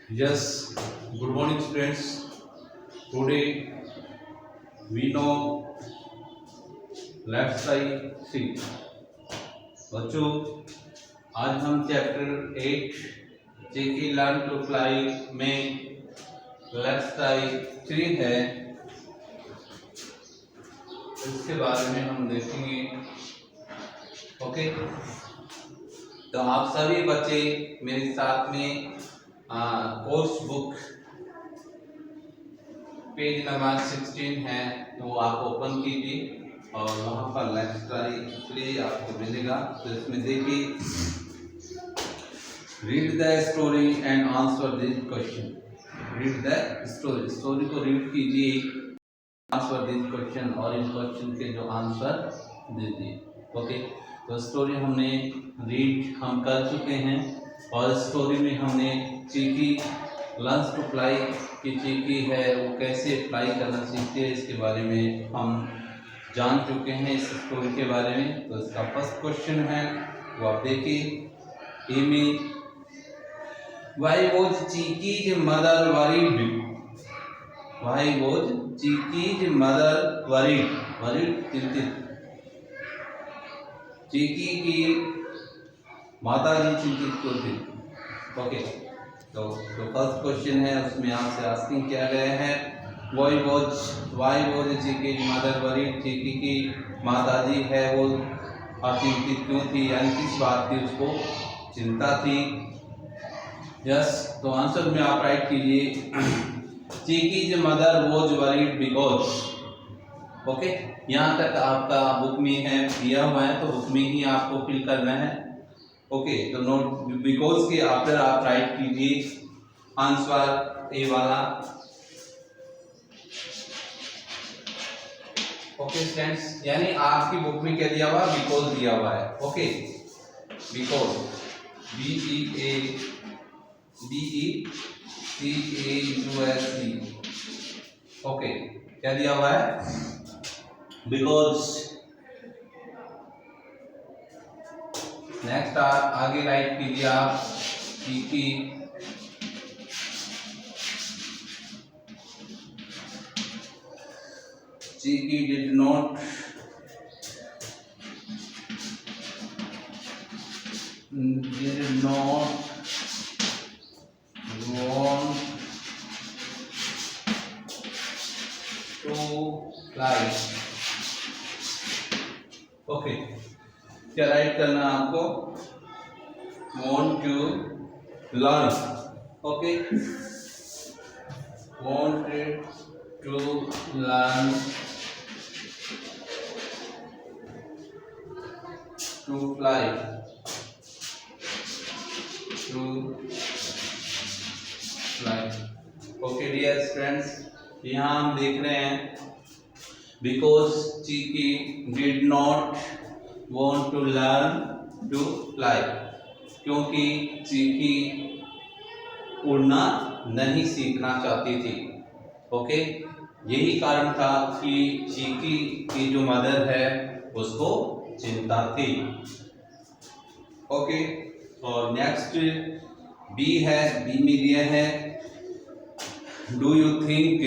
Yes, good morning students. Today we know left side C. बच्चों आज हम chapter 8 जेके लर्न टू फ्लाई में लेफ्ट साइड 3 है, इसके बारे में हम देखेंगे। ओके, तो आप सभी बच्चे मेरे साथ में कोर्स बुक पेज नंबर 16 है, तो आप ओपन कीजिए और वहाँ पर लेफ्ट साइड 3 आपको मिलेगा। तो इसमें देखिए, read the story and answer this question. Read the story, story को रीड कीजिए, आंसर दिस क्वेश्चन, और इस क्वेश्चन के जो आंसर दीजिए। ओके, तो स्टोरी हमने रीड हम कर चुके हैं और स्टोरी में हमने चीकी लर्न्स टू फ्लाई की चीकी है वो कैसे फ्लाई करना सीखती है, इसके बारे में हम जान चुके हैं इस स्टोरी के बारे में। तो इसका फर्स्ट क्वेश्चन है वो आप देखिए। Amy, why was Cheeky's mother worried? Why was Cheeky's mother worried? Worried चिंतित, चीकी की माता जी चिंतित क्यों थी? ओके, तो फर्स्ट क्वेश्चन है उसमें आपसे आस्किंग किया गया है why was Chiki mother worried? Chiki की माता जी है वो चिंतित क्यों थी, यानी किस बात की उसको चिंता थी। यस, तो आंसर में आप राइट कीजिए, Cheeky's mother was worried because. Okay, यहाँ तक आपका बुक में है दिया हुआ है, तो बुक में ही आपको फिल करना है। ओके, तो नोट बिकॉज के आफ्टर आप राइट कीजिए आंसर ए वाला। ओके स्टूडेंट्स, यानी आपकी बुक में क्या दिया हुआ है? बिकॉज दिया हुआ है। Okay, because BECAUSE। ओके, क्या दिया हुआ है? बिकॉज। नेक्स्ट आगे राइट कीजिए आप, Chiki did not want to fly। Okay, क्या राइट करना है आपको? want to learn। Okay, wanted to learn to fly, to fly। Okay dear students, यहाँ हम देख रहे हैं because Chiki did not want to learn to fly, क्योंकि चीकी उड़ना नहीं सीखना चाहती थी। ओके, यही कारण था कि चीकी की जो मदर है उसको चिंता थी। ओके, और नेक्स्ट बी है, बी में दिया है do you think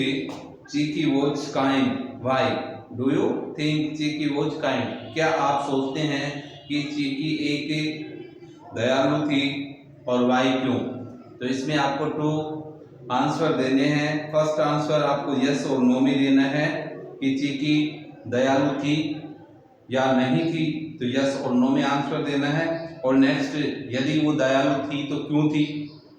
Chiki was kind? Why do you think Chiki was kind? क्या आप सोचते हैं कि चीकी एक दयालु थी, और वाई क्यों? तो इसमें आपको 2 आंसर देने हैं। फर्स्ट आंसर आपको यस और नो में देना है कि चीकी दयालु थी या नहीं थी, तो यस और नो में आंसर देना है। और नेक्स्ट, यदि वो दयालु थी तो क्यों थी,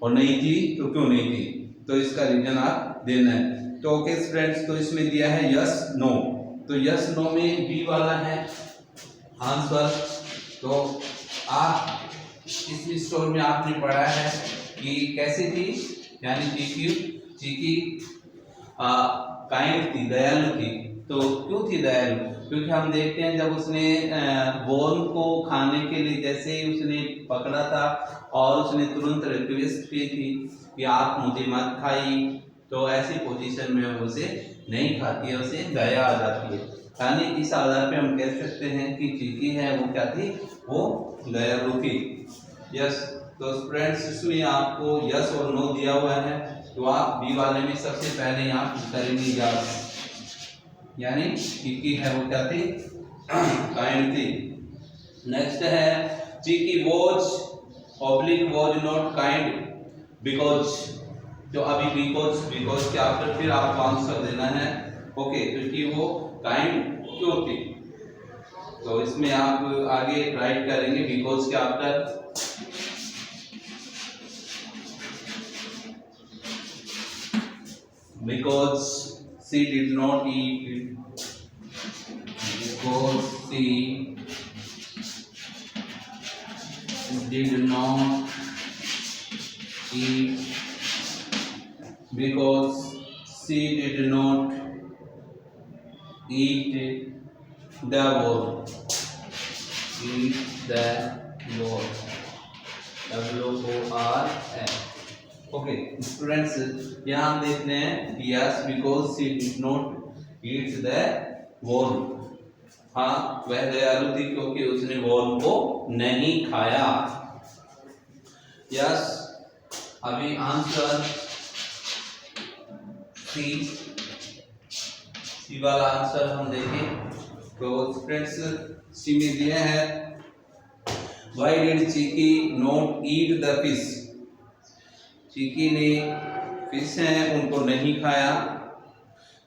और नहीं थी तो क्यों नहीं थी, तो इसका रीजन आप देना है। तो ओके स्टूडेंट्स, तो इसमें दिया है यस नो, तो यस नो में बी वाला है आंसर। तो आप इस स्टोरी में आपने पढ़ा है कि कैसी थी, यानी चीकी काइंड थी, दयालु थी। तो क्यों थी दयालु? क्योंकि हम देखते हैं जब उसने वॉर्म को खाने के लिए जैसे ही उसने पकड़ा था और उसने तुरंत रिक्वेस्ट की थी कि आप मुझे मत खाइए, तो ऐसी पोजीशन में उसे नहीं खाती है, उसे दया आ जाती है। यानी इस आधार पे हम कह सकते हैं कि चीकी है वो क्या थी? वो दयालु थी। यस, तो स्टूडेंट्स इसमें आपको यस और नो दिया हुआ है, तो आप बी वाले में सबसे पहले यहाँ करेंगे यस, यानी चीकी है वो क्या थी, काइंड थी। नेक्स्ट है Chiki was oblique was not kind because, तो अभी बिकॉज के आफ्टर फिर आपको आंसर देना है, ओके, क्योंकि वो काइंड क्यों थी। तो इसमें आप आगे राइट करेंगे बिकॉज के after because she did not eat, because she did not eat, because she did not eat the wall, eat the wall, WORL। Okay students, यहाँ हम देखते हैं yes because she did not eat the worm, हाँ वह दयालु थी क्योंकि उसने वॉर्म को नहीं खाया। यस, अभी आंसर सी वाला आंसर हम देखें तो स्टूडेंट्स सी में दिया है why did Chiki not eat the fish, Chiki ने फिश है उनको नहीं खाया।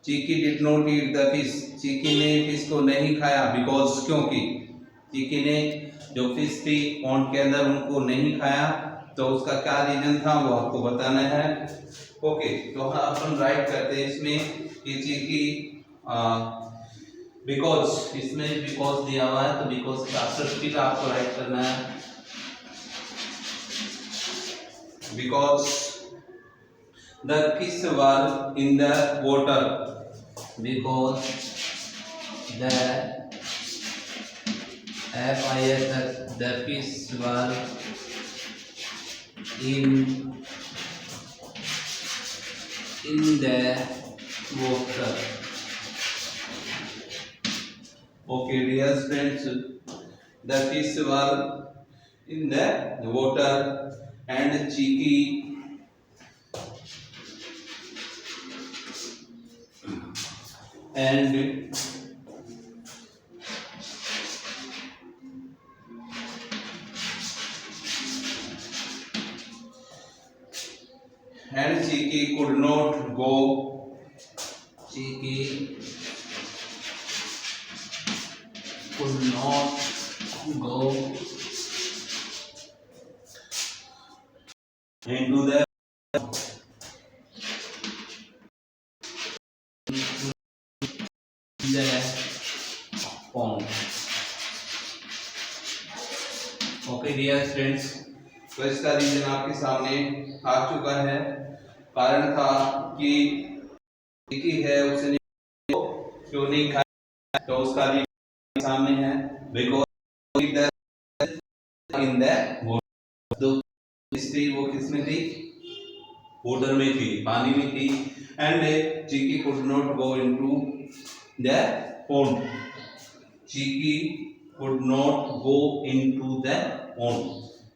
Chiki did not eat the fish, Chiki ने फिश को नहीं खाया बिकॉज, क्योंकि चीकी ने जो फिश थी पॉन्ड के अंदर उनको नहीं खाया, तो उसका क्या रीजन था वो आपको बताना है। ओके, तो हम अपन राइट करते हैं इसमें कि चीकी बिकॉज, इसमें बिकॉज दिया हुआ है तो बिकॉज का आफ्टर आपको राइट करना है, because the fish were in the water, because the FIS, the fish were in the water। Okay dear friends, the fish were in the water and Cheeky and Cheeky could not go, Cheeky could not go into the pond। Okay dear students, तो इसका reason आपके सामने आ चुका है। कारण था कि cheeky है उसने क्यों नहीं खाया, तो उसका रीजन सामने है बिकॉज़ इन द वाटर, तो इसलिए वो किसमें थी, वाटर में थी, पानी में थी। And Chiki could not go into the pond, Chiki could not go into the pond,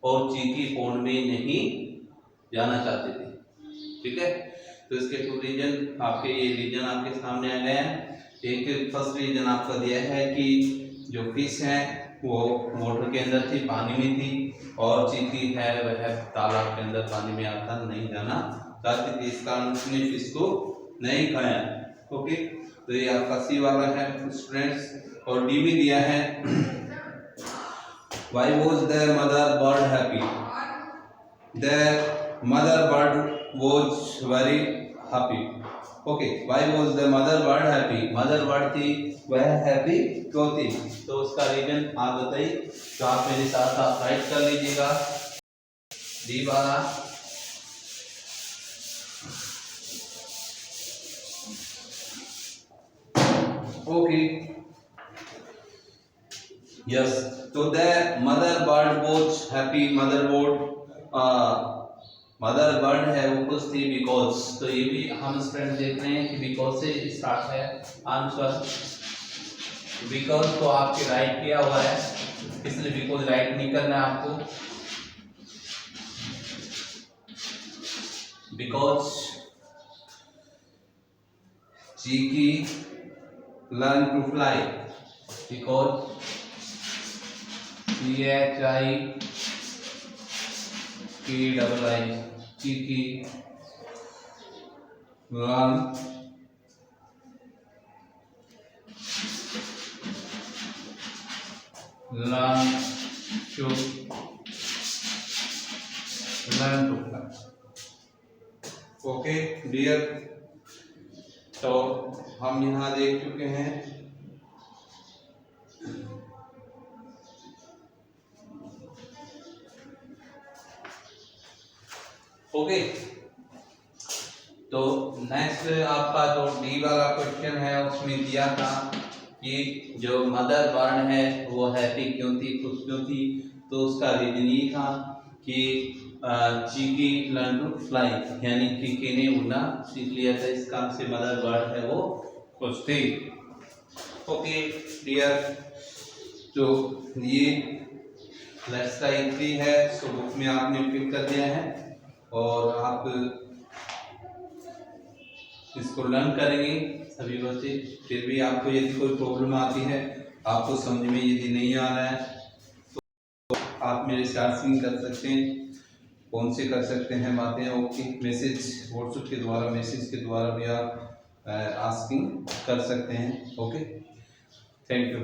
और चीकी पॉन्ड में नहीं जाना चाहते थे। ठीक है, तो इसके टू रीजन आपके, ये रीजन आपके सामने आ गए हैं। एक फर्स्ट रीजन आपका दिया है कि जो फिश है वो वाटर के अंदर थी, पानी में थी, और चीकी है वह तालाब के अंदर पानी में आता नहीं जाना चाहती थी, इस कारण उसने फिश को नहीं खाया। ओके, तो ये आपका सी वाला है स्टूडेंट्स। और डी में दिया है why was the mother bird happy, the mother bird was very happy. Okay, why was the mother bird happy, mother bird थी वह हैप्पी क्यों थी, तो उसका रीजन आप बताइए। तो आप मेरे साथ आप राइट कर लीजिएगा डी वाला। ओके यस, तो the mother bird was happy, mother bird है वो खुश थी बिकॉज, तो ये भी हम स्टूडेंट देख रहे हैं कि बिकॉज से स्टार्ट है आंसर। बिकॉज तो आपके राइट किया हुआ है, इसलिए बिकॉज राइट नहीं करना है आपको। because Chiki learn to fly, because CHIKII Chiki learn to fly. Okay dear, तो हम यहाँ देख चुके हैं ओके। तो नेक्स्ट आपका जो डी वाला क्वेश्चन है उसमें दिया था कि जो मदर बर्ड है वो हैप्पी क्यों थी, खुश क्यों थी। तो उसका रीजन ये था कि चीकी लर्न टू फ्लाई, यानी चीकी ने उड़ना सीख लिया था, इस काम से मदर बर्ड है वो खुश थी। ओके डियर, तो ये एक्सरसाइज 3 है, सो बुक में आपने फिल कर दिया है और आप इसको लर्न करेंगे सभी बच्चे। फिर भी आपको यदि कोई प्रॉब्लम आती है, आपको समझ में यदि नहीं आ रहा है, तो आप मेरे से आस्किंग कर सकते हैं, फोन से कर सकते हैं बातें। ओके, मैसेज व्हाट्सएप के द्वारा, मैसेज के द्वारा भी आप आस्किंग कर सकते हैं। Okay, thank you.